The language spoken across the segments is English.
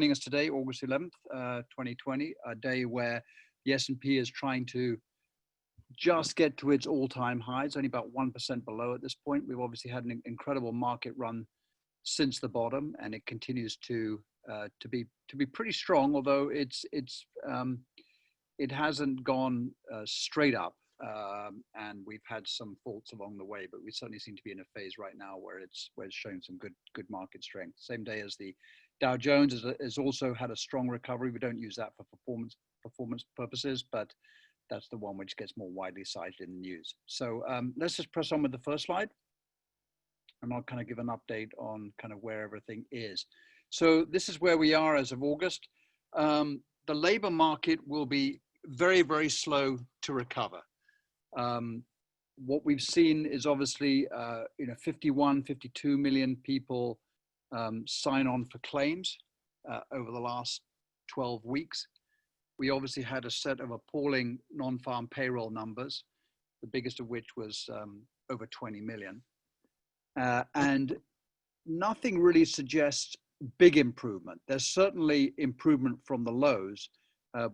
Joining us today, August 11th, 2020, a day where the S&P is trying to just get to its all-time highs, only about 1% below at this point. We've obviously had an incredible market run since the bottom, and it continues to be pretty strong, although it hasn't gone straight up, and we've had some faults along the way. But we certainly seem to be in a phase right now where it's showing some good market strength. Same day as the Dow Jones has also had a strong recovery. We don't use that for performance purposes, but that's the one which gets more widely cited in the news. So let's just press on with the first slide, and I'll kind of give an update on kind of where everything is. So this is where we are as of August. The labor market will be very, very slow to recover. What we've seen is obviously 52 million people sign on for claims over the last 12 weeks. We obviously had a set of appalling non-farm payroll numbers, the biggest of which was over 20 million. And nothing really suggests big improvement. There's certainly improvement from the lows.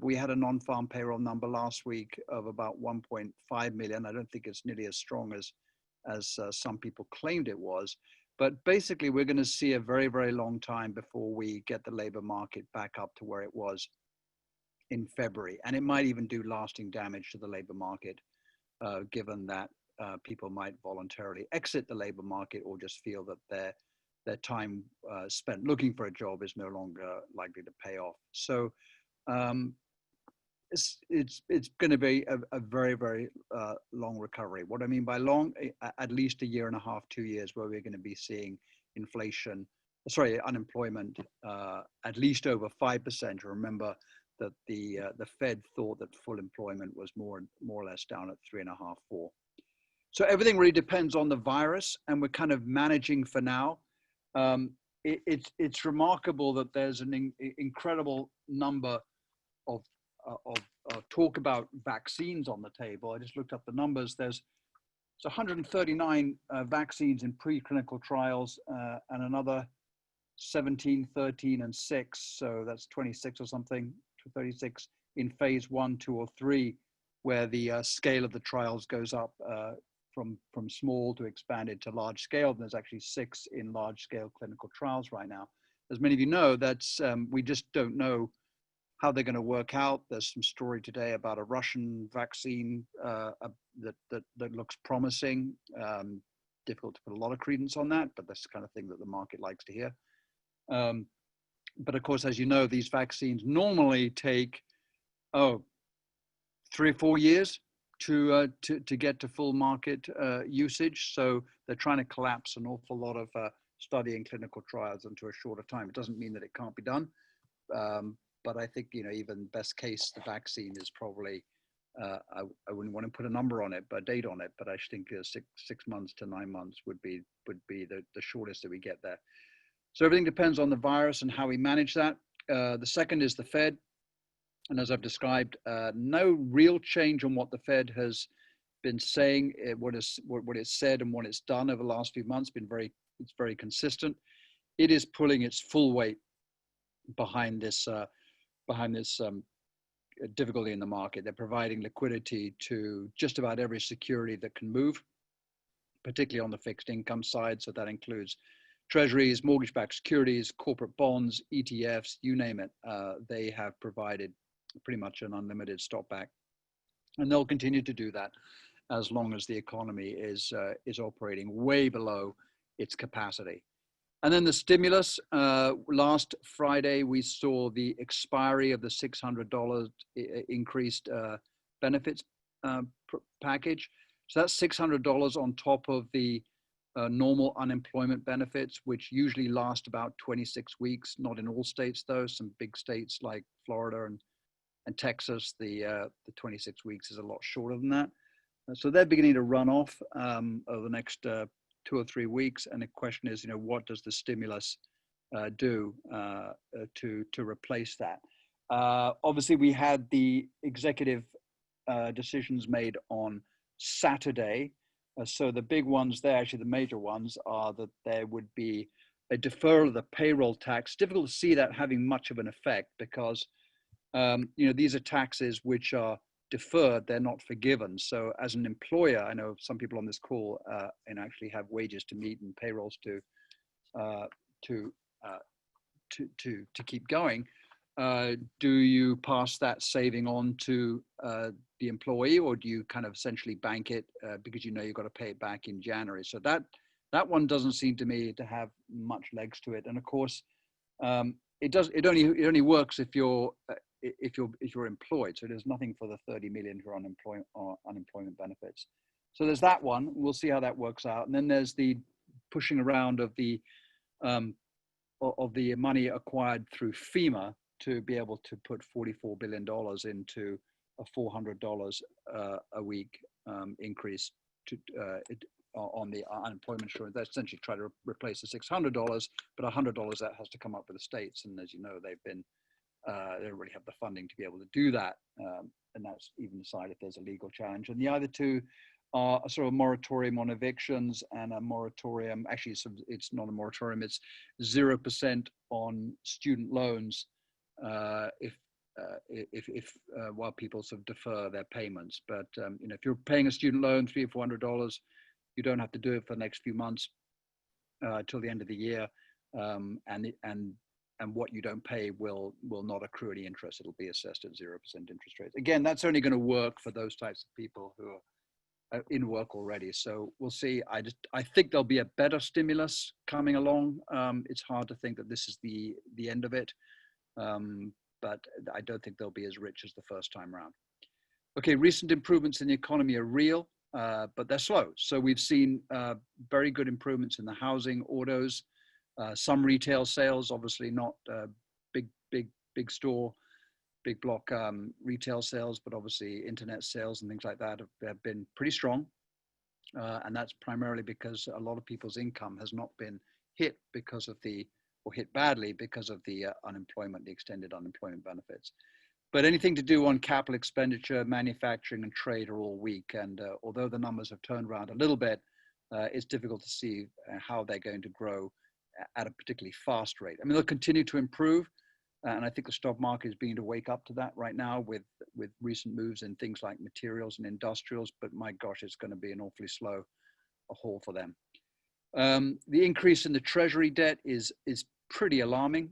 We had a non-farm payroll number last week of about 1.5 million. I don't think it's nearly as strong as some people claimed it was. But basically, we're going to see a very, very long time before we get the labor market back up to where it was in February. And it might even do lasting damage to the labor market, given that people might voluntarily exit the labor market or just feel that their time spent looking for a job is no longer likely to pay off. So it's going to be a very, very long recovery. What I mean by long, at least a year and a half, 2 years, where we're going to be seeing unemployment at least over 5%. Remember that the Fed thought that full employment was more or less down at 3.5, 4. So everything really depends on the virus, and we're kind of managing for now. It's remarkable that there's an incredible number of talk about vaccines on the table. I just looked up the numbers. There's 139 vaccines in preclinical trials, and another 17, 13, and 6. So that's 26 or something, 36 in phase 1, 2, or 3, where the scale of the trials goes up from small to expanded to large scale. There's actually 6 in large scale clinical trials right now. As many of you know, that's we just don't know how they're going to work out. There's some story today about a Russian vaccine that looks promising. Difficult to put a lot of credence on that, but that's the kind of thing that the market likes to hear. But of course, as you know, these vaccines normally take 3 or 4 years to get to full market usage. So they're trying to collapse an awful lot of study and clinical trials into a shorter time. It doesn't mean that it can't be done. But I think, even best case, the vaccine is probably, I wouldn't want to put a number on it, but a date on it, but I think 6 months to 9 months would be the shortest that we get there. So everything depends on the virus and how we manage that. The second is the Fed. And as I've described, no real change on what the Fed has been saying. What it's said and what it's done over the last few months it's very consistent. It is pulling its full weight behind this difficulty in the market. They're providing liquidity to just about every security that can move, particularly on the fixed income side. So that includes treasuries, mortgage-backed securities, corporate bonds, ETFs, you name it. They have provided pretty much an unlimited stop back, and they'll continue to do that as long as the economy is operating way below its capacity. And then the stimulus. Last Friday, we saw the expiry of the $600 increased benefits package. So that's $600 on top of the normal unemployment benefits, which usually last about 26 weeks. Not in all states, though. Some big states like Florida and Texas, the 26 weeks is a lot shorter than that. So they're beginning to run off over the next 2 or 3 weeks. And the question is, what does the stimulus do to replace that? Obviously, we had the executive decisions made on Saturday. So the big ones there, actually the major ones, are that there would be a deferral of the payroll tax. Difficult to see that having much of an effect because these are taxes which are deferred; they're not forgiven. So, as an employer, I know some people on this call and actually have wages to meet and payrolls uh, to uh, to keep going. Do you pass that saving on to the employee, or do you kind of essentially bank it because you know you've got to pay it back in January? So that one doesn't seem to me to have much legs to it. And of course, it only works if you're employed. So there's nothing for the 30 million who are unemployment benefits. So there's that one. We'll see how that works out. And then there's the pushing around um, of the money acquired through FEMA to be able to put $44 billion into a $400 a week increase to, on the unemployment insurance. That's essentially try to replace the $600, but $100 that has to come up with the states. And as you know, they don't really have the funding to be able to do that. And that's even aside if there's a legal challenge. And the other two are a sort of moratorium on evictions and a moratorium, actually it's not a moratorium, it's 0% on student loans if while people sort of defer their payments. But if you're paying a student loan $300 or $400, you don't have to do it for the next few months till the end of the year, and what you don't pay will not accrue any interest. It'll be assessed at 0% interest rates. Again, that's only going to work for those types of people who are in work already. So we'll see. I think there'll be a better stimulus coming along. It's hard to think that this is the end of it, but I don't think they'll be as rich as the first time around. Okay, recent improvements in the economy are real, but they're slow. So we've seen very good improvements in the housing, autos, some retail sales, obviously not big store, big block retail sales, but obviously internet sales and things like that have been pretty strong. And that's primarily because a lot of people's income has not been hit or hit badly because of the unemployment, the extended unemployment benefits. But anything to do on capital expenditure, manufacturing and trade are all weak. And although the numbers have turned around a little bit, it's difficult to see how they're going to grow at a particularly fast rate. I mean, they'll continue to improve. And I think the stock market is beginning to wake up to that right now with recent moves in things like materials and industrials. But my gosh, it's going to be an awfully slow haul for them. The increase in the treasury debt is pretty alarming,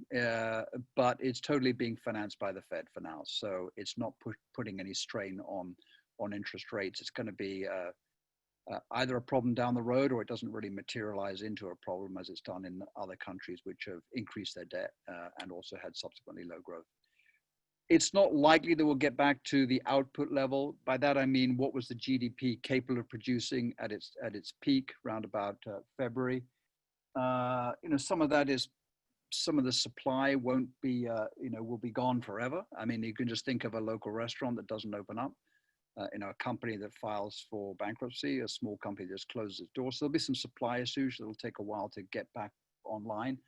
but it's totally being financed by the Fed for now. So it's not putting any strain on interest rates. It's going to be either a problem down the road, or it doesn't really materialize into a problem as it's done in other countries which have increased their debt and also had subsequently low growth. It's not likely that we'll get back to the output level. By that I mean, what was the GDP capable of producing at its peak around about February? Some of that is, some of the supply won't be, will be gone forever. I mean, you can just think of a local restaurant that doesn't open up. A company that files for bankruptcy, a small company that just closes its doors. So there'll be some supply issues that'll take a while to get back online.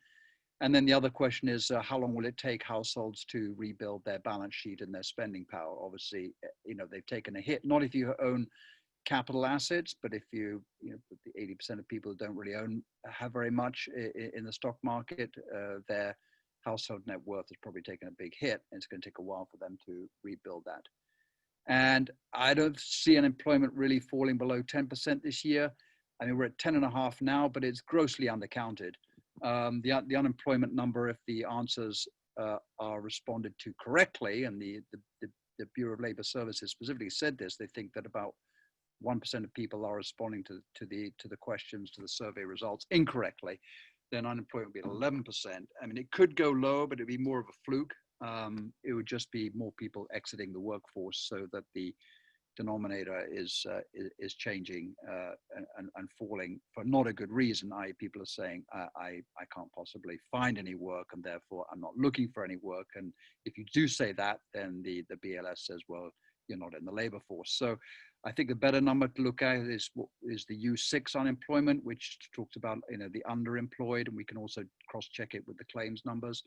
And then the other question is, how long will it take households to rebuild their balance sheet and their spending power? Obviously, they've taken a hit, not if you own capital assets, but if the 80% of people who don't really have very much in the stock market, their household net worth has probably taken a big hit, and it's going to take a while for them to rebuild that. And I don't see unemployment really falling below 10% this year. I mean, we're at 10.5 now, but it's grossly undercounted. The unemployment number, if the answers are responded to correctly, and the Bureau of Labor Services specifically said this, they think that about 1% of people are responding to the questions, to the survey results incorrectly, then unemployment would be at 11%. I mean, it could go lower, but it'd be more of a fluke. It would just be more people exiting the workforce, so that the denominator is changing and falling for not a good reason. I.e., people are saying, I can't possibly find any work, and therefore I'm not looking for any work. And if you do say that, then the BLS says, well, you're not in the labor force. So I think a better number to look at is the U6 unemployment, which talks about the underemployed, and we can also cross-check it with the claims numbers.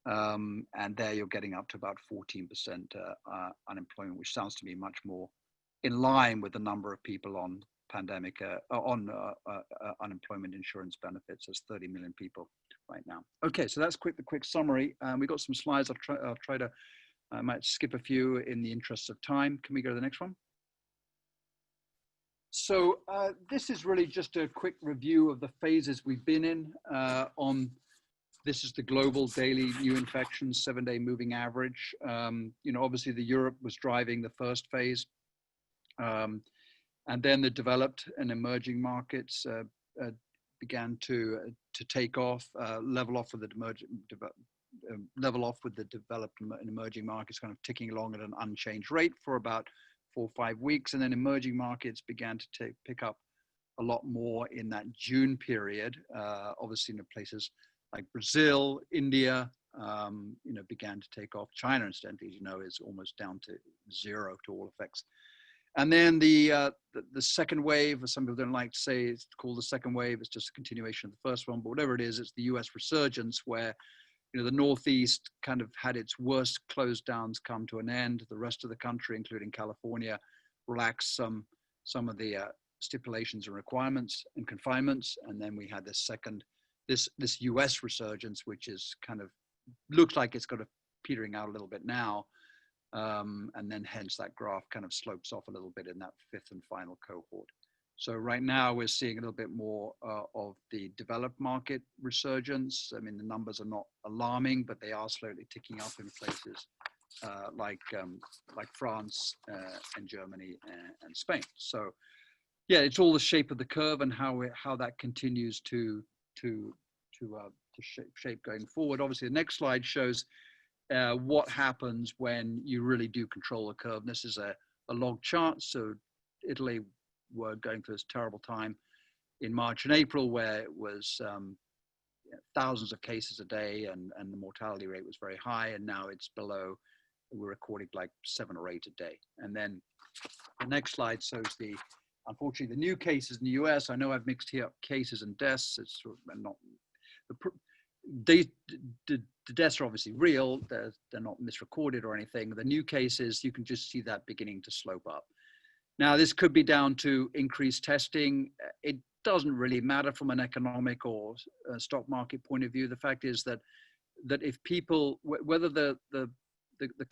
And there you're getting up to about 14% unemployment, which sounds to me much more in line with the number of people on unemployment insurance benefits as 30 million people right now. Okay, so that's the quick summary. We've got some slides. I'll try to, I might skip a few in the interest of time. Can we go to the next one? So this is really just a quick review of the phases we've been in this is the global daily new infections, 7-day moving average. Obviously the Europe was driving the first phase. And then the developed and emerging markets began to take off, level off with the developed and emerging markets kind of ticking along at an unchanged rate for about 4 or 5 weeks. And then emerging markets began to pick up a lot more in that June period. Obviously, places like Brazil, India, began to take off. China, incidentally, is almost down to 0 to all effects. And then the second wave, as some people don't like to say, it's called the second wave. It's just a continuation of the first one, but whatever it is, it's the US resurgence where, the Northeast kind of had its worst closed downs come to an end. The rest of the country, including California, relaxed some of the stipulations and requirements and confinements. And then we had this US resurgence, which is kind of looks like it's kind of petering out a little bit now. And then hence that graph kind of slopes off a little bit in that 5th and final cohort. So right now we're seeing a little bit more of the developed market resurgence. I mean, the numbers are not alarming, but they are slowly ticking up in places like France and Germany and Spain. So yeah, it's all the shape of the curve and how that continues to shape going forward. Obviously, the next slide shows what happens when you really do control the curve. And this is a log chart. So Italy were going through this terrible time in March and April where it was thousands of cases a day and the mortality rate was very high. And now it's below, we're recording like 7 or 8 a day. And then the next slide shows unfortunately, the new cases in the US. I know I've mixed here up cases and deaths. It's not, the deaths are obviously real. They're not misrecorded or anything. The new cases, you can just see that beginning to slope up. Now, this could be down to increased testing. It doesn't really matter from an economic or stock market point of view. The fact is that if people, whether the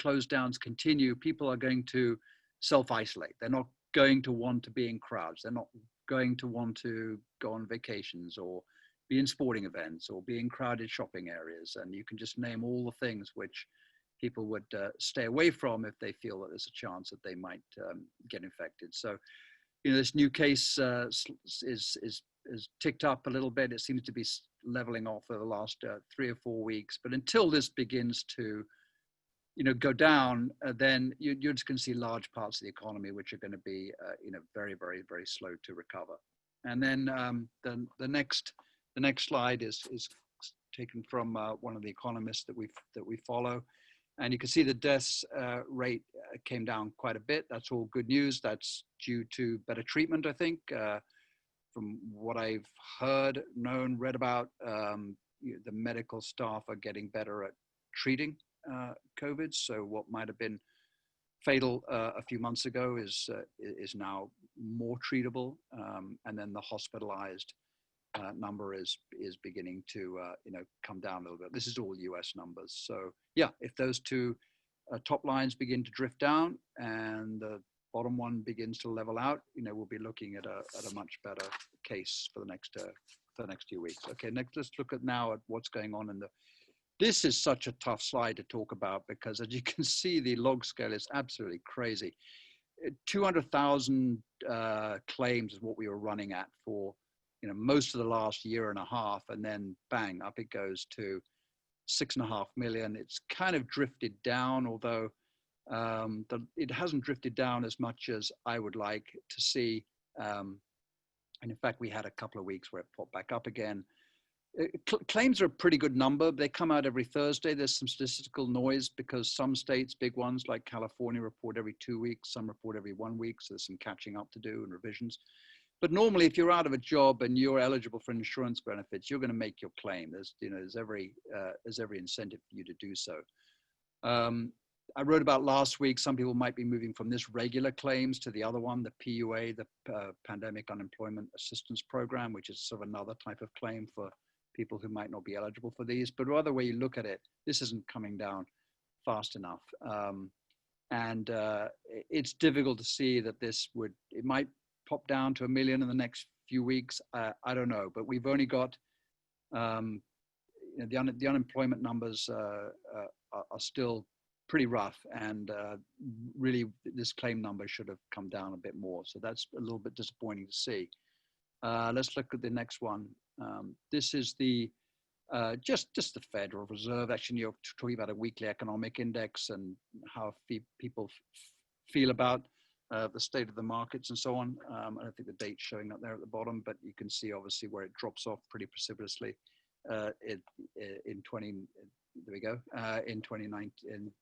close downs continue, people are going to self-isolate. They're not going to want to be in crowds. They're not going to want to go on vacations or be in sporting events or be in crowded shopping areas. And you can just name all the things which people would stay away from if they feel that there's a chance that they might get infected. So, this new case is ticked up a little bit. It seems to be leveling off over the last 3 or 4 weeks. But until this begins to, go down, then you're just going to see large parts of the economy which are going to be, very, very, very slow to recover. And then the next slide is taken from one of the economists that we follow. And you can see the deaths rate came down quite a bit. That's all good news. That's due to better treatment, I think. From what I've heard, known, read about, the medical staff are getting better at treating COVID. So what might have been fatal a few months ago is now more treatable. And then the hospitalized number is beginning to come down a little bit. This is all US numbers. So yeah, if those two top lines begin to drift down and the bottom one begins to level out, we'll be looking at a much better case for the next few weeks. Okay, next let's look at what's going on in this is such a tough slide to talk about because as you can see, the log scale is absolutely crazy. 200,000 claims is what we were running at for most of the last year and a half, and then bang, up it goes to 6.5 million. It's kind of drifted down, although it hasn't drifted down as much as I would like to see. And in fact, we had a couple of weeks where it popped back up again. Claims are a pretty good number. They come out every Thursday. There's some statistical noise because some states, big ones like California, report every 2 weeks. Some report every 1 week. So there's some catching up to do and revisions. But normally, if you're out of a job and you're eligible for insurance benefits, you're going to make your claim. There's every incentive for you to do so. I wrote about last week, some people might be moving from this regular claims to the other one, the PUA, the Pandemic Unemployment Assistance Program, which is sort of another type of claim for people who might not be eligible for these. But rather, way you look at it, this isn't coming down fast enough. And it's difficult to see that it might pop down to 1 million in the next few weeks. I don't know, but we've only got, the unemployment numbers are still pretty rough, and really this claim number should have come down a bit more. So that's a little bit disappointing to see. Let's look at the next one. This is the just the Federal Reserve. Actually, you're talking about a weekly economic index and how people feel about the state of the markets and so on. I don't think the date's showing up there at the bottom, but you can see obviously where it drops off pretty precipitously in 2019,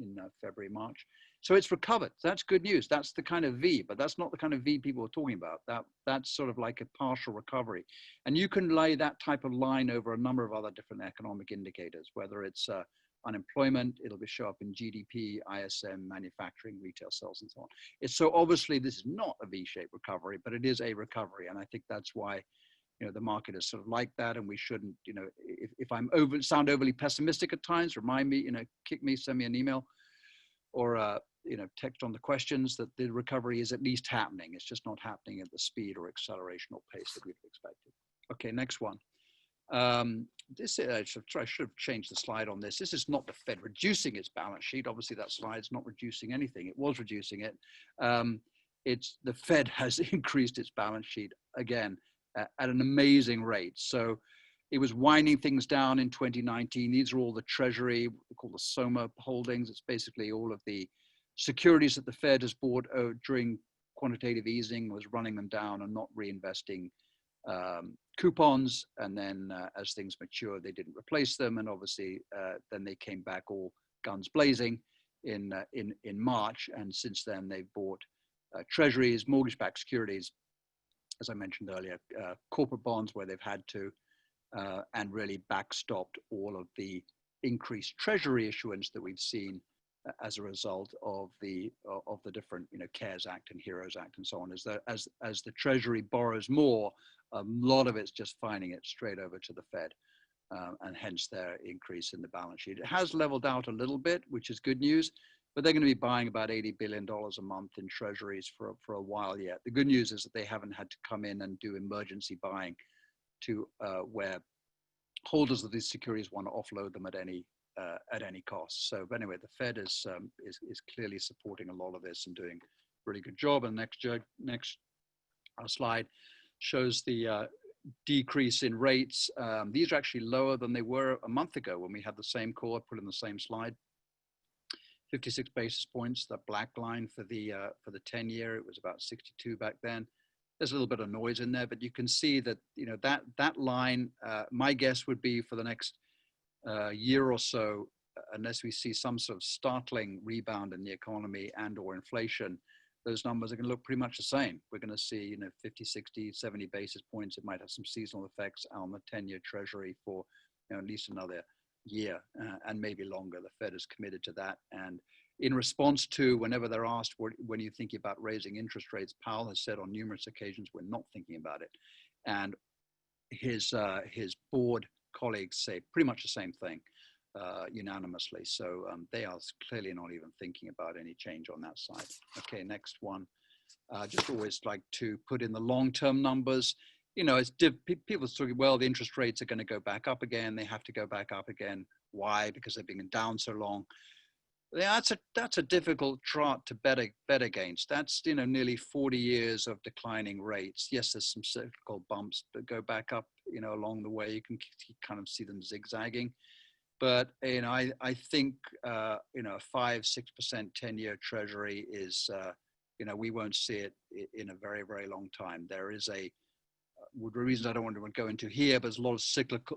in February, March. So it's recovered. That's good news. That's the kind of V, but that's not the kind of V people are talking about. That's sort of like a partial recovery. And you can lay that type of line over a number of other different economic indicators, whether it's unemployment, it'll show up in GDP, ISM, manufacturing, retail sales, and so on. So obviously this is not a V-shaped recovery, but it is a recovery. And I think that's why, the market is sort of like that, and we shouldn't, if I'm sound overly pessimistic at times, remind me, kick me, send me an email, or text on the questions that the recovery is at least happening. It's just not happening at the speed or acceleration or pace that we've expected. Okay, next one. I should have changed the slide on this. This is not the Fed reducing its balance sheet. Obviously, that slide's not reducing anything. It was reducing it. It's the Fed has increased its balance sheet again at an amazing rate. So it was winding things down in 2019. These are all the Treasury, called the SOMA holdings. It's basically all of the securities that the Fed has bought during quantitative easing, was running them down and not reinvesting coupons. And then as things matured, they didn't replace them. And obviously, then they came back all guns blazing in March. And since then, they've bought treasuries, mortgage-backed securities, as I mentioned earlier, corporate bonds where they've had to, and really backstopped all of the increased treasury issuance that we've seen as a result of the different, CARES Act and HEROES Act and so on. As the Treasury borrows more, a lot of it's just finding it straight over to the Fed, and hence their increase in the balance sheet. It has leveled out a little bit, which is good news, but they're going to be buying about $80 billion a month in treasuries for a while yet. The good news is that they haven't had to come in and do emergency buying to where holders of these securities want to offload them at any cost. So, but anyway, the Fed is clearly supporting a lot of this and doing a really good job. And next slide shows the decrease in rates. These are actually lower than they were a month ago when we had the same call. I put in the same slide. 56 basis points, the black line for the 10-year. It was about 62 back then. There's a little bit of noise in there, but you can see that that line. My guess would be for the next year or so, unless we see some sort of startling rebound in the economy and/or inflation, those numbers are going to look pretty much the same. We're going to see 50, 60, 70 basis points. It might have some seasonal effects on the 10-year Treasury for at least another year and maybe longer. The Fed is committed to that. And in response to, whenever they're asked, when are you thinking about raising interest rates, Powell has said on numerous occasions, we're not thinking about it. And his board colleagues say pretty much the same thing unanimously. So they are clearly not even thinking about any change on that side. Okay, next one. Just always like to put in the long-term numbers. People are talking, well, the interest rates are going to go back up again. They have to go back up again. Why? Because they've been down so long. Yeah, that's a difficult chart to bet against. That's nearly 40 years of declining rates. Yes, there's some cyclical bumps that go back up along the way. You can kind of see them zigzagging, but I think 5-6% 10-year Treasury is we won't see it in a very, very long time. There is the reasons I don't want to go into here, but there's a lot of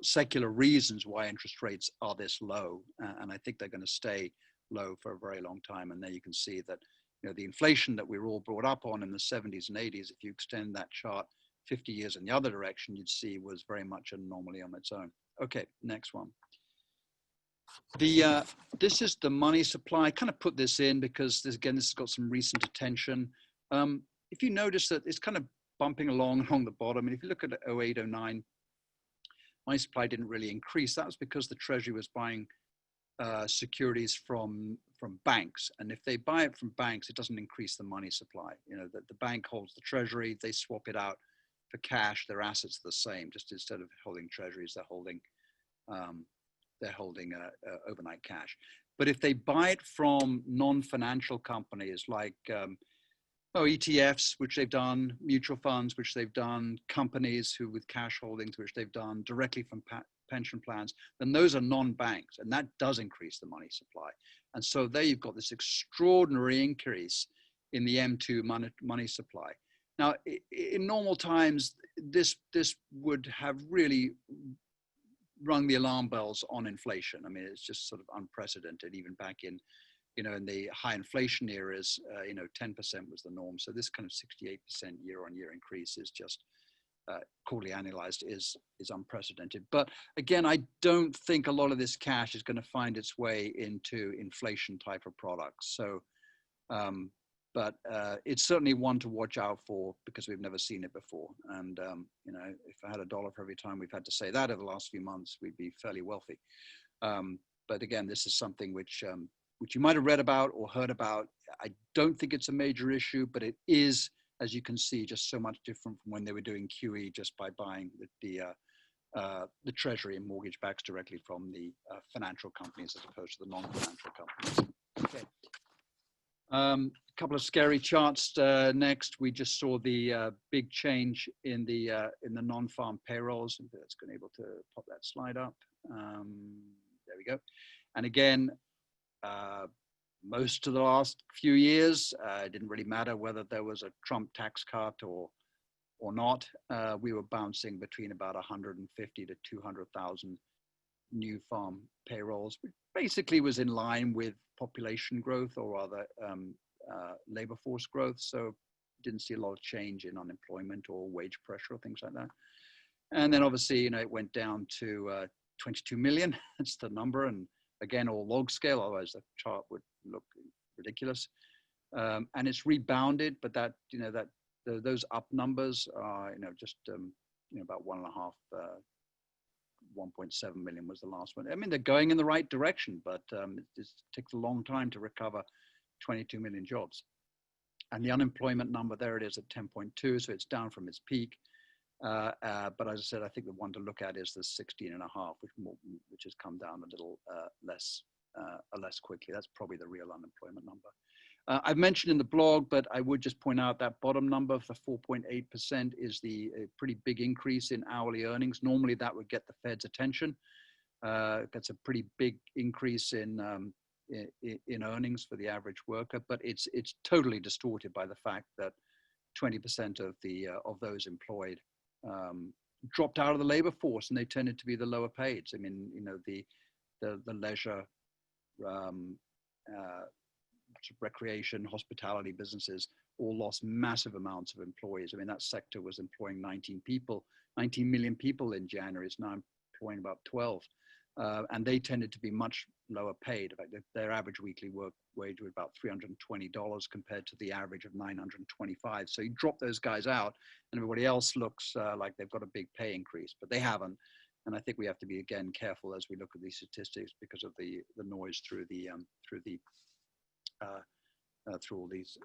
secular reasons why interest rates are this low, and I think they're going to stay low for a very long time. And there you can see that the inflation that we were all brought up on in the 70s and 80s, if you extend that chart 50 years in the other direction, you'd see was very much an anomaly on its own. Okay, next one. This is the money supply. I kind of put this in because this has got some recent attention. If you notice that it's kind of bumping along the bottom, and if you look at 08, 09, money supply didn't really increase. That was because the Treasury was buying securities from banks, and if they buy it from banks, it doesn't increase the money supply. You know, the bank holds the Treasury, they swap it out for cash. Their assets are the same. Just instead of holding treasuries, they're holding overnight cash. But if they buy it from non-financial companies like ETFs, which they've done, mutual funds, which they've done, companies who with cash holdings, which they've done directly from pension plans, then those are non-banks, and that does increase the money supply. And so there you've got this extraordinary increase in the M2 money supply. Now, in normal times, this would have really rung the alarm bells on inflation. I mean, it's just sort of unprecedented, even back in, you know, in the high inflation eras, 10% was the norm. So this kind of 68% year-on-year increase is just quarterly annualized is unprecedented. But again, I don't think a lot of this cash is going to find its way into inflation type of products. So, but it's certainly one to watch out for because we've never seen it before. And, if I had $1 for every time we've had to say that over the last few months, we'd be fairly wealthy. But again, this is something which you might have read about or heard about. I don't think it's a major issue, but it is, as you can see, just so much different from when they were doing QE just by buying the Treasury and mortgage backs directly from the financial companies as opposed to the non-financial companies. Okay. A couple of scary charts next. We just saw the big change in the non-farm payrolls. That's going to be able to pop that slide up. There we go. And again, most of the last few years, it didn't really matter whether there was a Trump tax cut or not. We were bouncing between about 150 to 200,000 new farm payrolls, which basically was in line with population growth or rather labor force growth. So didn't see a lot of change in unemployment or wage pressure or things like that. And then obviously, it went down to 22 million. That's the number. And again, all log scale, otherwise the chart would look ridiculous. And it's rebounded, but those up numbers are, just about 1.7 million was the last one. I mean, they're going in the right direction, but it takes a long time to recover 22 million jobs. And the unemployment number, there it is at 10.2, so it's down from its peak. But as I said, I think the one to look at is the 16.5, which has come down a little less quickly. That's probably the real unemployment number. I've mentioned in the blog, but I would just point out that bottom number for 4.8% is the pretty big increase in hourly earnings. Normally that would get the Fed's attention. That's a pretty big increase in earnings for the average worker, but it's totally distorted by the fact that 20% of those employed dropped out of the labor force, and they tended to be the lower paid. I mean, the leisure, recreation, hospitality businesses all lost massive amounts of employees. I mean, that sector was employing 19 million people in January. It's now employing about 12. And they tended to be much lower paid. In fact, their average weekly work wage was about $320 compared to the average of $925. So you drop those guys out, and everybody else looks like they've got a big pay increase, but they haven't. And I think we have to be again careful as we look at these statistics because of the noise through all these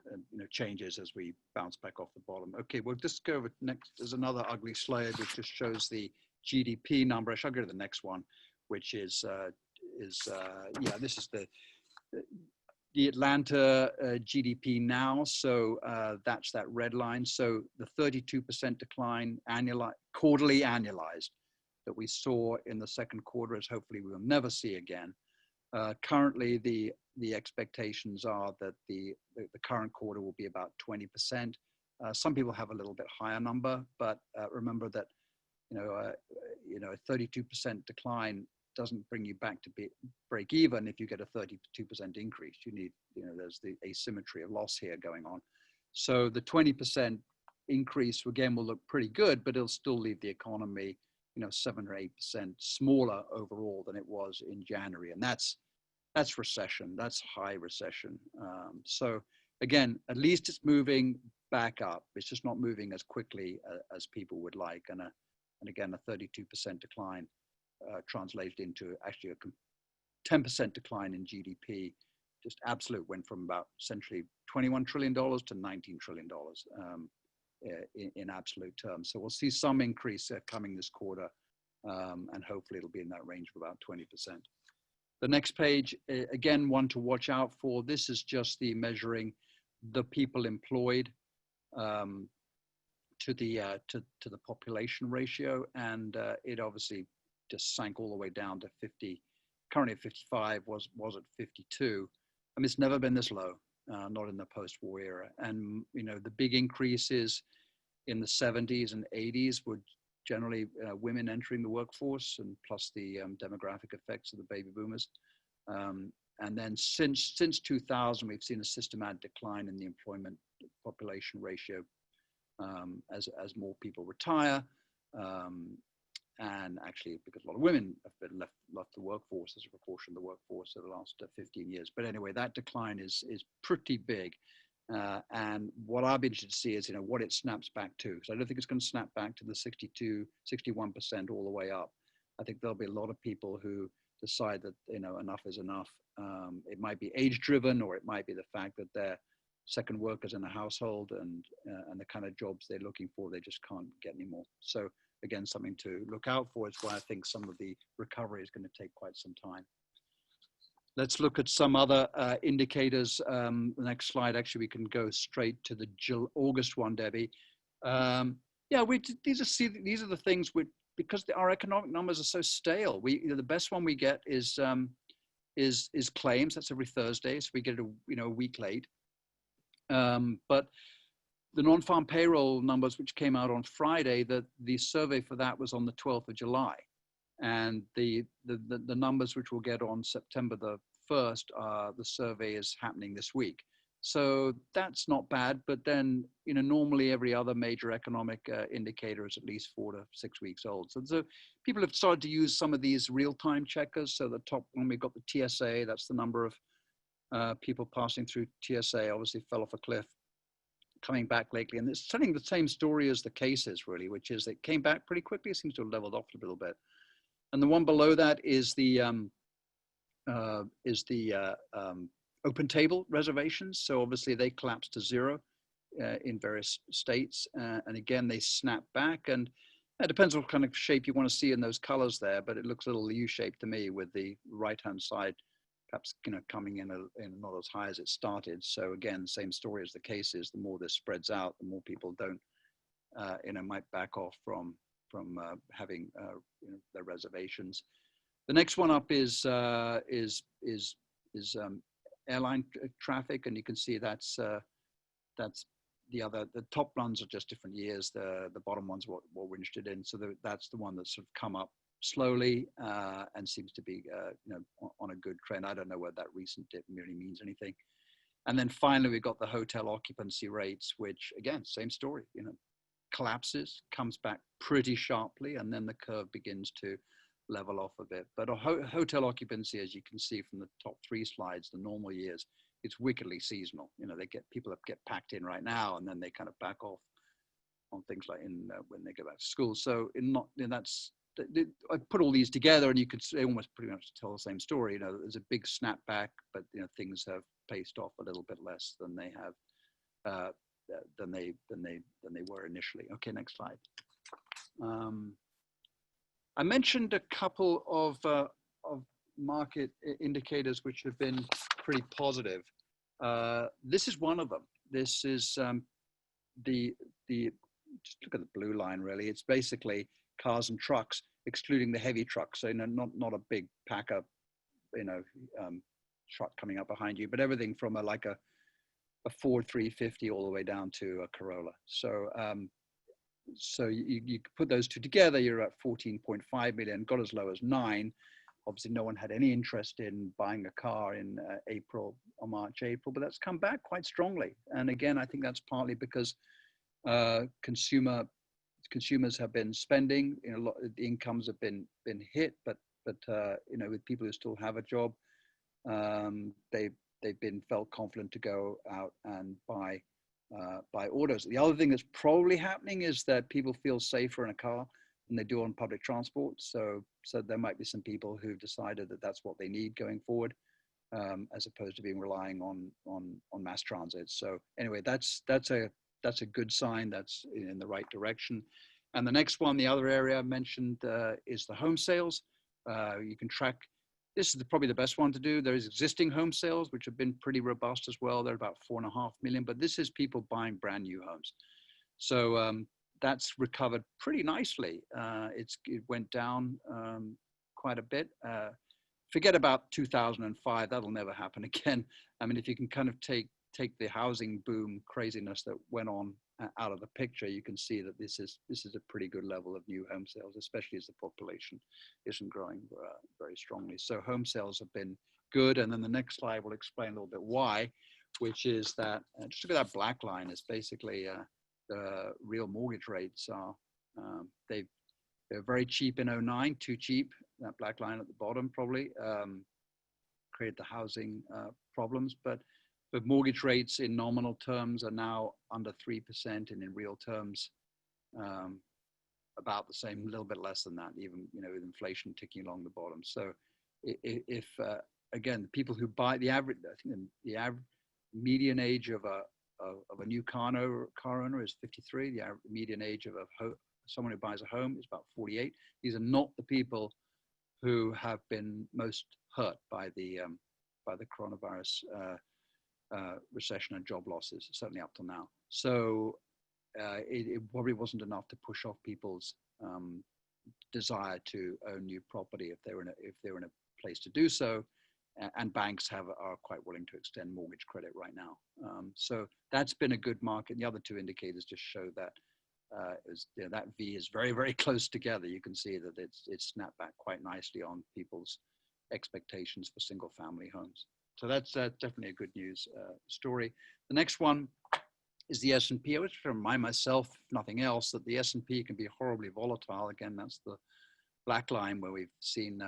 changes as we bounce back off the bottom. Okay, we'll just go over next. There's another ugly slide which just shows the GDP number. I shall go to the next one, which is this is the Atlanta GDP now. So that's that red line. So the 32% decline quarterly annualized that we saw in the second quarter is hopefully we will never see again. Currently, the expectations are that the current quarter will be about 20%. Some people have a little bit higher number, but remember that a 32% decline doesn't bring you back to break even if you get a 32% increase. You need, there's the asymmetry of loss here going on. So the 20% increase again will look pretty good, but it'll still leave the economy 7 or 8% smaller overall than it was in January. And that's recession, that's high recession. So again, at least it's moving back up. It's just not moving as quickly as people would like. And And again, a 32% decline translated into actually a 10% decline in GDP. Just absolute, went from about essentially $21 trillion to $19 trillion in absolute terms. So we'll see some increase coming this quarter, and hopefully it'll be in that range of about 20%. The next page, again, one to watch out for. This is just the measuring the people employed to the population ratio, and it obviously just sank all the way down to 50. Currently at 55, was at 52. I mean, it's never been this low, not in the post-war era. And you know, the big increases in the 70s and 80s were generally women entering the workforce, and plus the demographic effects of the baby boomers. And then since 2000, we've seen a systematic decline in the employment population ratio as more people retire, and actually because a lot of women have been left the workforce as a proportion of the workforce over the last 15 years. But anyway, that decline is pretty big. And what I'll be interested to see is, you know, what it snaps back to. So I don't think it's going to snap back to the 62, 61% all the way up. I think there'll be a lot of people who decide that, you know, enough is enough. It might be age driven, or it might be the fact that they're second workers in a household, and the kind of jobs they're looking for, they just can't get anymore. So again, something to look out for. Is why I think some of the recovery is going to take quite some time. Let's look at some other indicators. The next slide, actually, we can go straight to the August one, Debbie. Yeah, these are the things because our economic numbers are so stale. The best one we get is claims. That's every Thursday, so we get it a week late. But the non-farm payroll numbers, which came out on Friday, the survey for that was on the 12th of July. And the numbers which we'll get on September the 1st, the survey is happening this week. So that's not bad, but then, you know, normally every other major economic indicator is at least 4 to 6 weeks old. So people have started to use some of these real-time checkers. So the top one, we've got the TSA, that's the number of people passing through TSA, obviously fell off a cliff, coming back lately. And it's telling the same story as the cases, really, which is it came back pretty quickly. It seems to have leveled off a little bit. And the one below that is the open table reservations. So obviously they collapsed to zero in various states. And again, they snap back, and it depends what kind of shape you want to see in those colors there, but it looks a little U-shaped to me, with the right-hand side perhaps, you know, coming in not as high as it started. So again, same story as the cases. The more this spreads out, the more people don't, might back off from having their reservations. The next one up is airline traffic, and you can see that's the top ones are just different years. The bottom ones what we're interested in. So that's the one that's sort of come up slowly and seems to be on a good trend. I don't know whether that recent dip really means anything. And then finally, we've got the hotel occupancy rates, which again, same story, you know, collapses, comes back pretty sharply, and then the curve begins to level off a bit. But a hotel occupancy, as you can see from the top 3 slides, the normal years, it's wickedly seasonal. You know, people get packed in right now, and then they kind of back off on things like when they go back to school. So I put all these together, and you could almost pretty much tell the same story. You know, there's a big snapback, but you know, things have paced off a little bit less than they have than they were initially. Okay, next slide. I mentioned a couple of market indicators which have been pretty positive. This is one of them. This is just look at the blue line, really. It's basically cars and trucks, excluding the heavy trucks. So, you know, not a big packer, truck coming up behind you, but everything from a Ford 350 all the way down to a Corolla. So you put those two together, you're at 14.5 million, got as low as 9. Obviously, no one had any interest in buying a car in March, April, but that's come back quite strongly. And again, I think that's partly because consumers have been spending. You know, a lot of the incomes have been hit, but you know, with people who still have a job, they've been felt confident to go out and buy autos. The other thing that's probably happening is that people feel safer in a car than they do on public transport. So there might be some people who've decided that that's what they need going forward, as opposed to being relying on mass transit. So anyway, that's a good sign. That's in the right direction. And the next one, the other area I mentioned, is the home sales. You can track. This is probably the best one to do. There's existing home sales, which have been pretty robust as well. They're about 4.5 million, but this is people buying brand new homes. So that's recovered pretty nicely. It went down quite a bit. Forget about 2005. That'll never happen again. I mean, if you can kind of take the housing boom craziness that went on out of the picture, you can see that this is a pretty good level of new home sales, especially as the population isn't growing very strongly. So home sales have been good. And then the next slide will explain a little bit why, which is that, just look at that black line, is basically the real mortgage rates are, they're very cheap in 09, too cheap. That black line at the bottom probably created the housing problems, but mortgage rates in nominal terms are now under 3%, and in real terms about the same, a little bit less than that, even with inflation ticking along the bottom. So if again, the people who buy, the average, I think the average median age of a new car owner is 53. The median age of someone who buys a home is about 48. These are not the people who have been most hurt by the coronavirus recession and job losses, certainly up till now. So it probably wasn't enough to push off people's desire to own new property if they were in a place to do so, and banks are quite willing to extend mortgage credit right now. So that's been a good market. The other two indicators just show that that V is very, very close together. You can see that it's snapped back quite nicely on people's expectations for single family homes. So that's definitely a good news story. The next one is the S&P. I wish to remind myself, if nothing else, that the S&P can be horribly volatile. Again, that's the black line where we've seen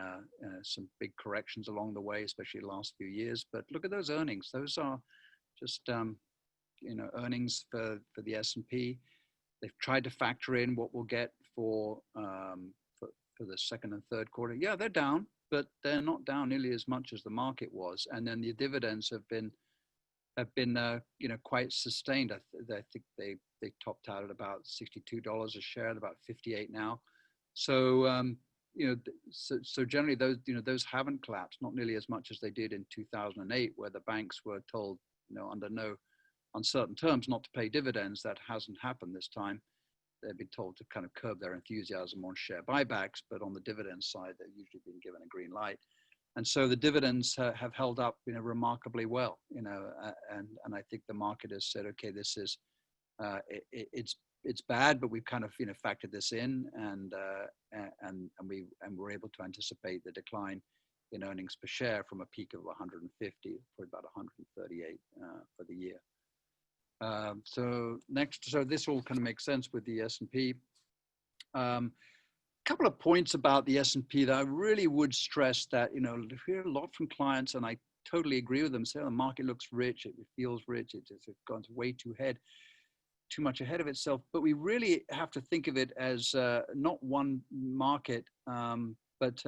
some big corrections along the way, especially the last few years. But look at those earnings. Those are just earnings for the S&P. They've tried to factor in what we'll get for the second and third quarter. Yeah, they're down, but they're not down nearly as much as the market was. And then the dividends have been quite sustained. I think they topped out at about $62 a share, at about 58 now. So so generally those haven't collapsed, not nearly as much as they did in 2008, where the banks were told under no uncertain terms not to pay dividends. That hasn't happened this time. They've been told to kind of curb their enthusiasm on share buybacks, but on the dividend side, they've usually been given a green light. And so the dividends have held up, remarkably well, and I think the market has said, okay, this is, it's bad, but we've kind of, factored this in, and we're able to anticipate the decline in earnings per share from a peak of 150 for about 138 for the year. So this all kind of makes sense with the S&P. Couple of points about the S&P that I really would stress that, I hear a lot from clients, and I totally agree with them. Say the market looks rich, it feels rich, it's gone way too much ahead of itself. But we really have to think of it as not one market, but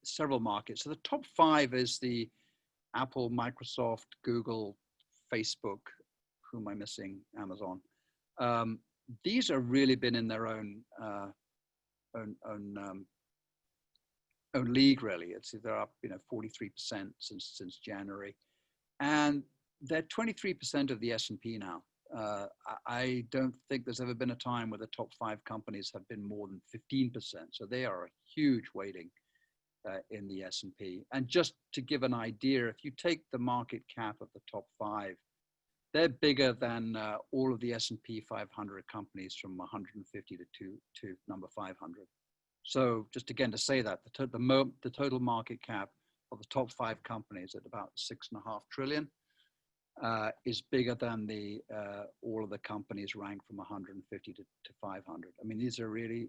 several markets. So the top 5 is the Apple, Microsoft, Google, Facebook, who am I missing? Amazon. These have really been in their own league, really. They're up 43% since January, and they're 23% of the S&P now. I don't think there's ever been a time where the top 5 companies have been more than 15%. So they are a huge weighting in the S&P. And just to give an idea, if you take the market cap of the top 5, they're bigger than all of the S&P 500 companies from 150 to number 500. So just again to say that the total market cap of the top 5 companies at about 6.5 trillion is bigger than all of the companies ranked from 150 to 500. I mean, these are really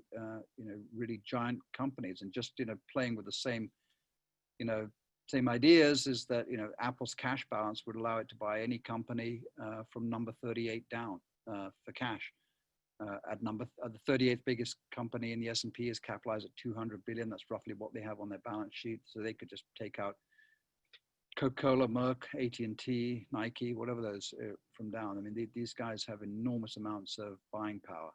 really giant companies, and just playing with the same same ideas is that Apple's cash balance would allow it to buy any company from number 38 down for cash. The 38th biggest company in the S&P is capitalized at 200 billion. That's roughly what they have on their balance sheet. So they could just take out Coca-Cola, Merck, AT&T, Nike, whatever those from down. I mean, these guys have enormous amounts of buying power.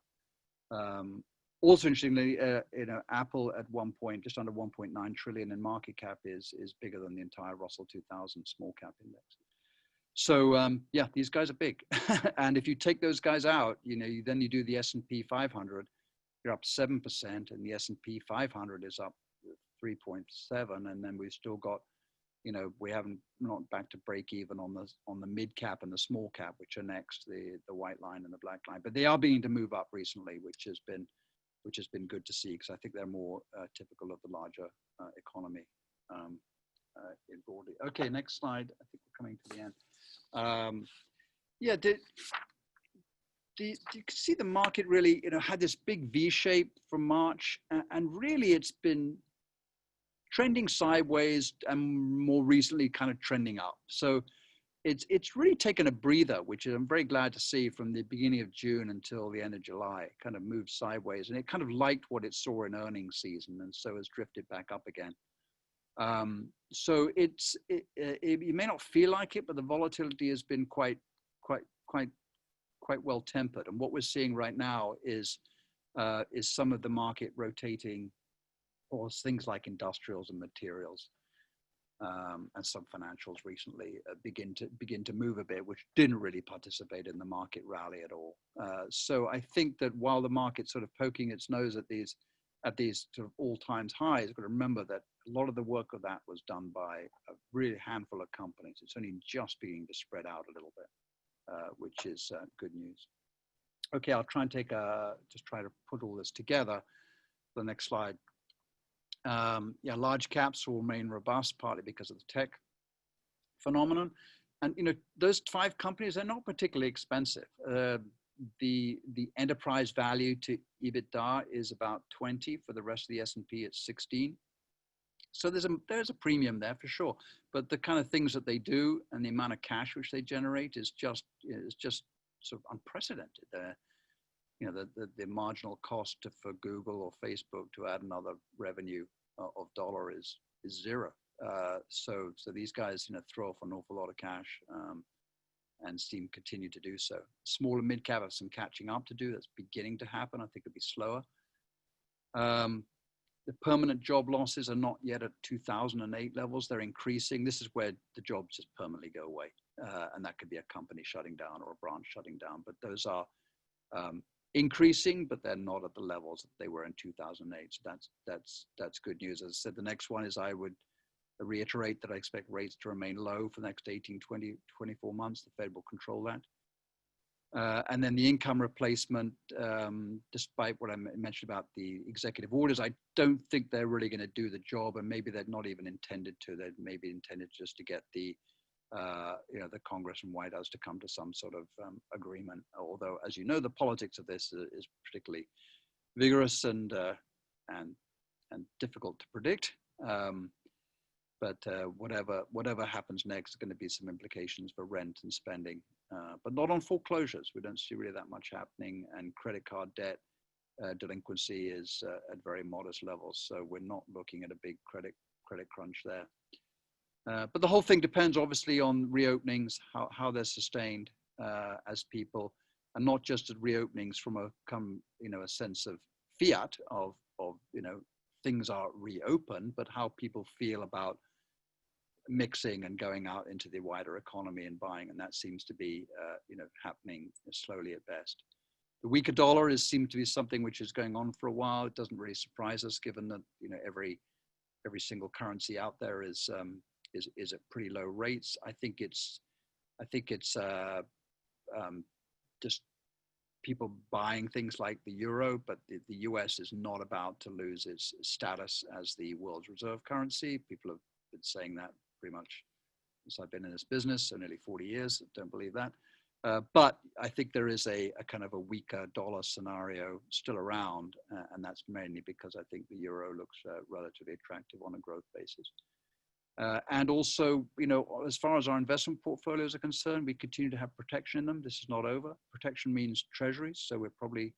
Also, interestingly, Apple at one point, just under 1.9 trillion in market cap is bigger than the entire Russell 2000 small cap index. So yeah, these guys are big. And if you take those guys out, then you do the S&P 500, you're up 7%, and the S&P 500 is up 3.7, and then we've still got, we haven't not back to break even on the mid cap and the small cap, which are next, the white line and the black line. But they are beginning to move up recently, which has been good to see, because I think they're more typical of the larger economy in broadly. Okay, next slide. I think we're coming to the end. Yeah, do you see the market really, had this big V shape from March, and really it's been trending sideways and more recently kind of trending up. So it's really taken a breather, which I'm very glad to see, from the beginning of June until the end of July. It kind of moved sideways, and it kind of liked what it saw in earnings season, and so has drifted back up again. So you may not feel like it, but the volatility has been quite well tempered. And what we're seeing right now is some of the market rotating, or things like industrials and materials, and some financials recently begin to move a bit, which didn't really participate in the market rally at all. So I think that while the market's sort of poking its nose at these sort of all-time highs, you've got to remember that a lot of the work of that was done by a really handful of companies. It's only just beginning to spread out a little bit, which is good news. Okay, I'll try and just try to put all this together. The next slide. Yeah, large caps will remain robust, partly because of the tech phenomenon. And those 5 companies are not particularly expensive. The enterprise value to EBITDA is about 20. For the rest of the S&P, it's 16. So there's a premium there for sure. But the kind of things that they do and the amount of cash which they generate is just sort of unprecedented. The marginal cost for Google or Facebook to add another revenue of dollar is zero. So these guys throw off an awful lot of cash, and seem to continue to do so. Small and mid cap have some catching up to do. That's beginning to happen. I think it'll be slower. The permanent job losses are not yet at 2008 levels. They're increasing. This is where the jobs just permanently go away. And that could be a company shutting down or a branch shutting down. But those are increasing, but they're not at the levels that they were in 2008. So that's good news. As I said, the next one is, I would reiterate that I expect rates to remain low for the next 18, 20, 24 months. The Fed will control that. And then the income replacement, despite what I mentioned about the executive orders, I don't think they're really going to do the job, and maybe they're not even intended to. They're maybe intended just to get the Congress and White House to come to some sort of agreement. Although, as you know, the politics of this is particularly vigorous and difficult to predict. But whatever happens next is going to be some implications for rent and spending, but not on foreclosures. We don't see really that much happening, and credit card debt delinquency is at very modest levels. So we're not looking at a big credit crunch there. But the whole thing depends obviously on reopenings, how they're sustained as people, and not just at reopenings from a sense of fiat of things are reopened, but how people feel about mixing and going out into the wider economy and buying, and that seems to be happening slowly at best. The weaker dollar seems to be something which is going on for a while. It doesn't really surprise us, given that every single currency out there is at pretty low rates. I think it's just people buying things like the euro, but the US is not about to lose its status as the world's reserve currency. People have been saying that pretty much since I've been in this business, so nearly 40 years. Don't believe that. But I think there is a kind of a weaker dollar scenario still around, and that's mainly because I think the euro looks relatively attractive on a growth basis. And also, as far as our investment portfolios are concerned, we continue to have protection in them. This is not over. Protection means treasuries, so we're probably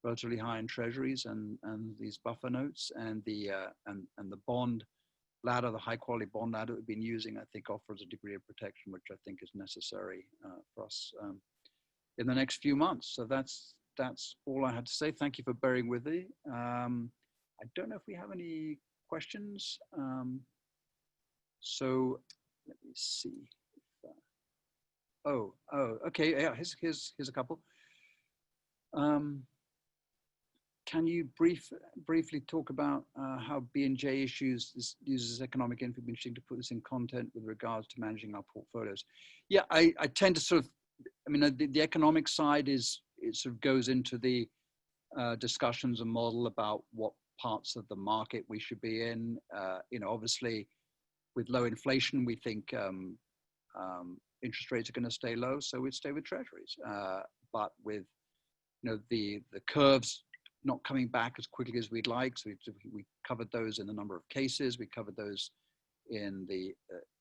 relatively high in treasuries and these buffer notes, and the bond ladder, the high quality bond ladder we've been using, I think offers a degree of protection, which I think is necessary for us in the next few months. So that's all I had to say. Thank you for bearing with me. I don't know if we have any questions. So let me see. Okay. Yeah, here's a couple. Can you briefly talk about how B&J uses economic info? It'd be interesting to put this in content with regards to managing our portfolios. Yeah, I tend to sort of, I mean, the economic side it sort of goes into the discussions and model about what parts of the market we should be in. Obviously, with low inflation, we think interest rates are going to stay low, so we'd stay with treasuries. But with the curves not coming back as quickly as we'd like, so we covered those in a number of cases. We covered those in the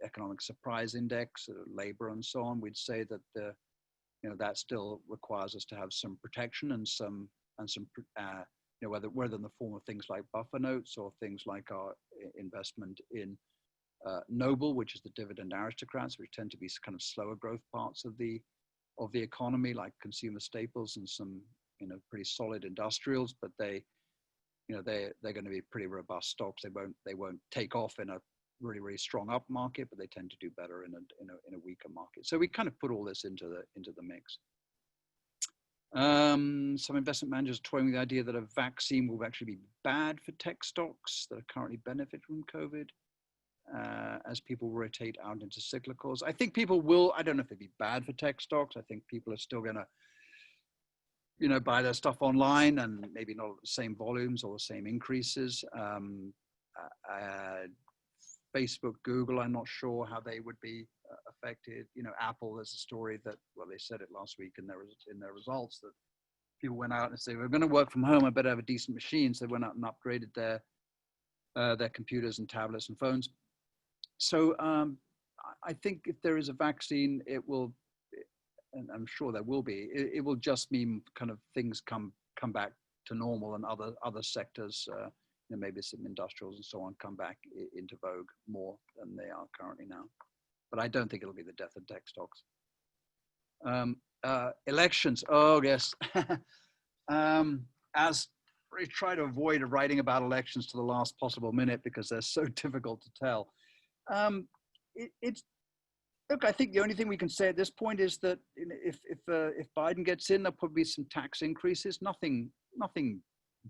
economic surprise index, labor, and so on. We'd say that that still requires us to have some protection and some whether in the form of things like buffer notes or things like our investment in Noble, which is the dividend aristocrats, which tend to be kind of slower growth parts of the economy, like consumer staples and some pretty solid industrials, but they're going to be pretty robust stocks. They won't take off in a really strong up market, but they tend to do better in a weaker market. So we kind of put all this into the mix. Some investment managers are toying with the idea that a vaccine will actually be bad for tech stocks that are currently benefiting from COVID, as people rotate out into cyclicals. I think people will, I don't know if it'd be bad for tech stocks. I think people are still going to buy their stuff online and maybe not at the same volumes or the same increases. Facebook, Google, I'm not sure how they would be affected. Apple, there's a story that, well, they said it last week in their results, that people went out and said, we're going to work from home, I better have a decent machine. So they went out and upgraded their computers and tablets and phones. So I think if there is a vaccine, it will, and I'm sure there will be, it will just mean kind of things come back to normal, and other sectors, maybe some industrials and so on, come back into vogue more than they are currently now. But I don't think it'll be the death of tech stocks. Elections, oh yes. As we try to avoid writing about elections to the last possible minute because they're so difficult to tell. Look, I think the only thing we can say at this point is that if Biden gets in, there'll probably be some tax increases. Nothing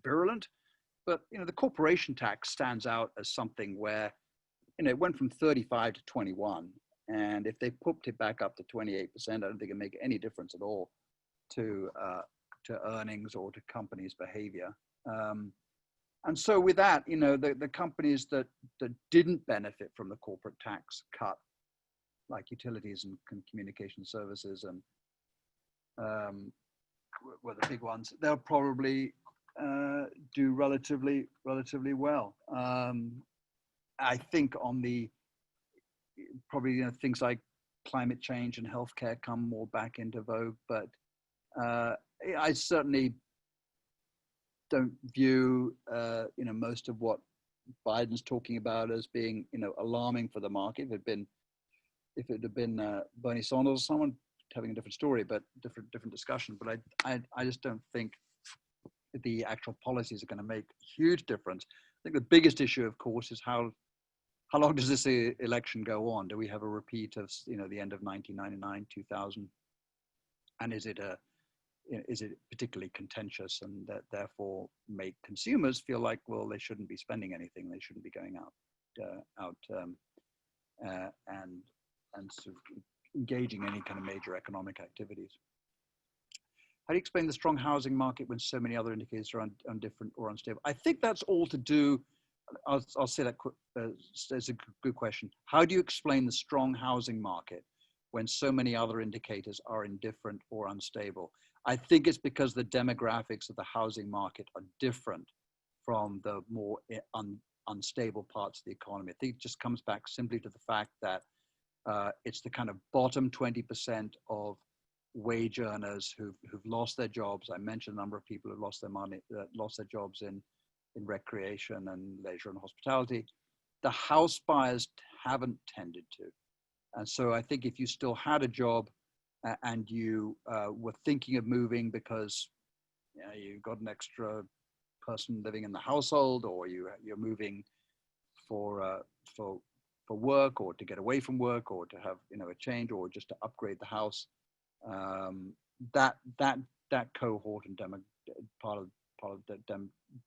virulent, but the corporation tax stands out as something where it went from 35 to 21, and if they popped it back up to 28%, I don't think it make any difference at all to earnings or to companies' behavior. And so with that, the companies that didn't benefit from the corporate tax cut, like utilities and communication services, and were the big ones, they'll probably do relatively well. I think on the probably things like climate change and healthcare come more back into vogue, but I certainly don't view most of what Biden's talking about as being alarming for the market. If it had been Bernie Sanders or someone, having a different story, but different discussion. But I just don't think the actual policies are going to make a huge difference. I think the biggest issue, of course, is how long does this election go on? Do we have a repeat of the end of 1999, 2000, and is it particularly contentious, and that therefore make consumers feel like, well, they shouldn't be spending anything, they shouldn't be going out and sort of engaging any kind of major economic activities. How do you explain the strong housing market when so many other indicators are undifferent or unstable? I think that's all to do, I'll say that it's a good question. How do you explain the strong housing market when so many other indicators are indifferent or unstable? I think it's because the demographics of the housing market are different from the more unstable parts of the economy. I think it just comes back simply to the fact that it's the kind of bottom 20% of wage earners who've lost their jobs. I mentioned a number of people who've lost their money, lost their jobs in recreation and leisure and hospitality. The house buyers haven't tended to. And so I think if you still had a job and you were thinking of moving because you got an extra person living in the household, or you're moving for work, or to get away from work, or to have a change, or just to upgrade the house, that cohort and part of the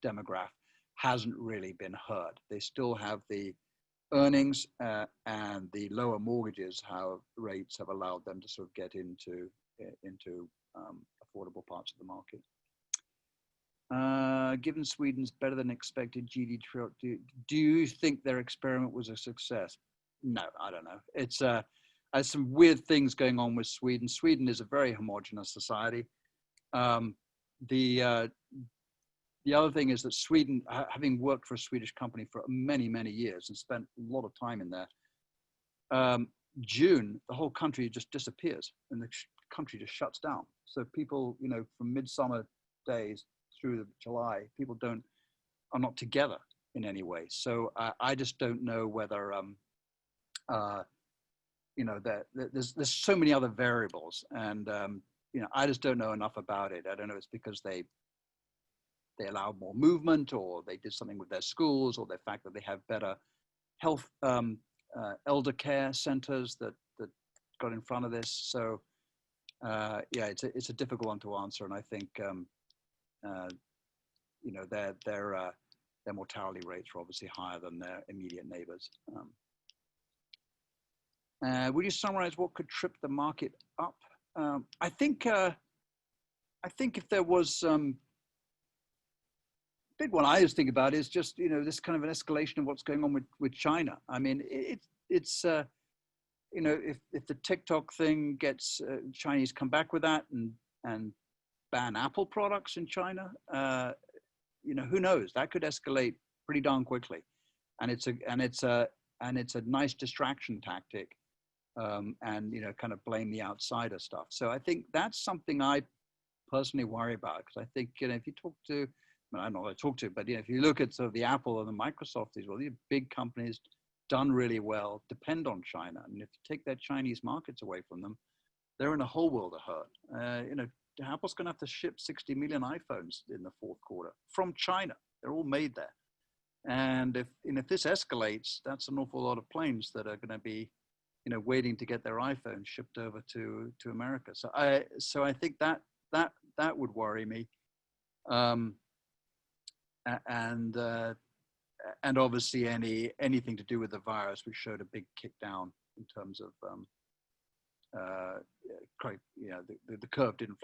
demographic hasn't really been hurt. They still have the earnings and the lower mortgages rates have allowed them to sort of get into affordable parts of the market. Given Sweden's better than expected GDP, do you think their experiment was a success? No, I don't know. It's there's some weird things going on with Sweden. Sweden is a very homogenous society. The other thing is that Sweden, having worked for a Swedish company for many, many years and spent a lot of time in there, June, the whole country just disappears and the country just shuts down. So people, from midsummer days through July, people are not together in any way. So I just don't know whether, there's so many other variables, and I just don't know enough about it. I don't know if it's because they allowed more movement, or they did something with their schools, or the fact that they have better health elder care centers that got in front of this. So it's a difficult one to answer, and I think their mortality rates are obviously higher than their immediate neighbors. Would you summarize what could trip the market up? I think if there was big one I always think about is just this kind of an escalation of what's going on with China. I mean, it's if the TikTok thing gets Chinese come back with that and ban Apple products in China, who knows? That could escalate pretty darn quickly, and it's a nice distraction tactic, and kind of blame the outsider stuff. So I think that's something I personally worry about, because I think if you talk to, I don't know what I talk to, but if you look at sort of the Apple and the Microsoft, these big companies done really well depend on China, and if you take their Chinese markets away from them, they're in a whole world of hurt. Apple's going to have to ship 60 million iPhones in the fourth quarter from China. They're all made there, and if this escalates, that's an awful lot of planes that are going to be waiting to get their iPhones shipped over to America. So I think that would worry me. And obviously anything to do with the virus, which showed a big kick down in terms of the curve didn't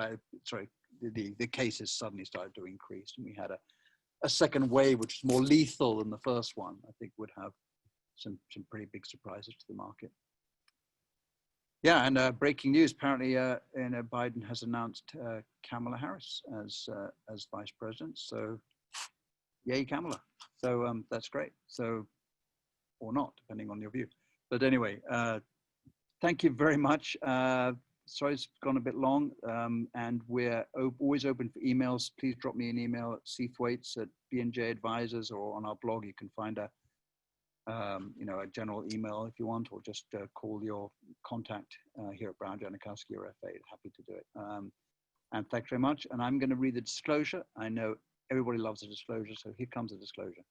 the cases suddenly started to increase, and we had a second wave which is more lethal than the first one. I think would have some pretty big surprises to the market. Yeah, and breaking news, apparently Biden has announced Kamala Harris as vice president. So yay, Kamala. So that's great. So, or not, depending on your view. But anyway, thank you very much. Sorry, it's gone a bit long, and we're always open for emails. Please drop me an email at cthwaite@BNJ Advisors, or on our blog. You can find a general email if you want, or just call your contact here at Brown Janikowski or FA. Happy to do it. And thanks very much. And I'm going to read the disclosure. I know everybody loves a disclosure, so here comes a disclosure.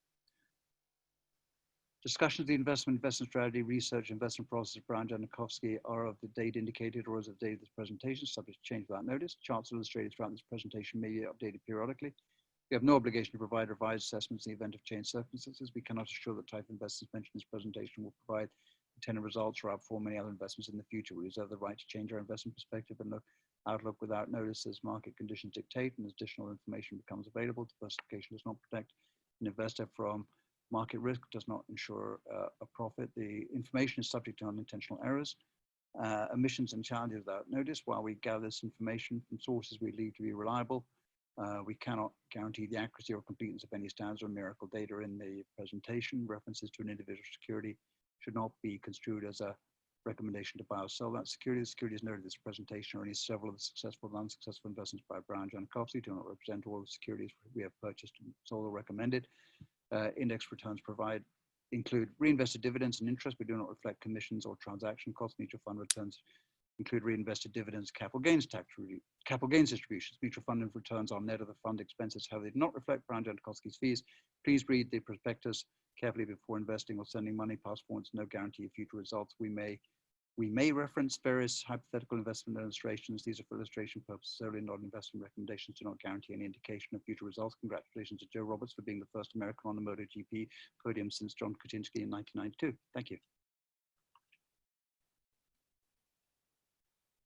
Discussions of the investment strategy, research, investment process of Brown Janikowski are of the date indicated or as of the date of this presentation, subject to change without notice. Charts illustrated throughout this presentation may be updated periodically. We have no obligation to provide revised assessments in the event of changed circumstances. We cannot assure that type of investments mentioned in this presentation will provide intended results or outperform any other investments in the future. We reserve the right to change our investment perspective and outlook without notice as market conditions dictate and as additional information becomes available. Diversification does not protect an investor from market risk, does not ensure a profit. The information is subject to unintentional errors, omissions and challenges without notice. While we gather this information from sources we believe to be reliable, we cannot guarantee the accuracy or completeness of any standards or numerical data in the presentation. References to an individual security should not be construed as a recommendation to buy or sell that security. The securities noted in this presentation are only several of the successful and unsuccessful investments by Brown Jankowski, do not represent all of the securities we have purchased and sold or recommended. Index returns include reinvested dividends and interest, but do not reflect commissions or transaction costs. Mutual fund returns include reinvested dividends, capital gains distributions. Mutual fund returns are net of the fund expenses. However, they do not reflect Brown Jankowski's fees. Please read the prospectus carefully before investing or sending money. Past performance, no guarantee of future results. We may reference various hypothetical investment illustrations. These are for illustration purposes solely, not investment recommendations. Do not guarantee any indication of future results. Congratulations to Joe Roberts for being the first American on the MotoGP podium since John Kutinsky in 1992. Thank you.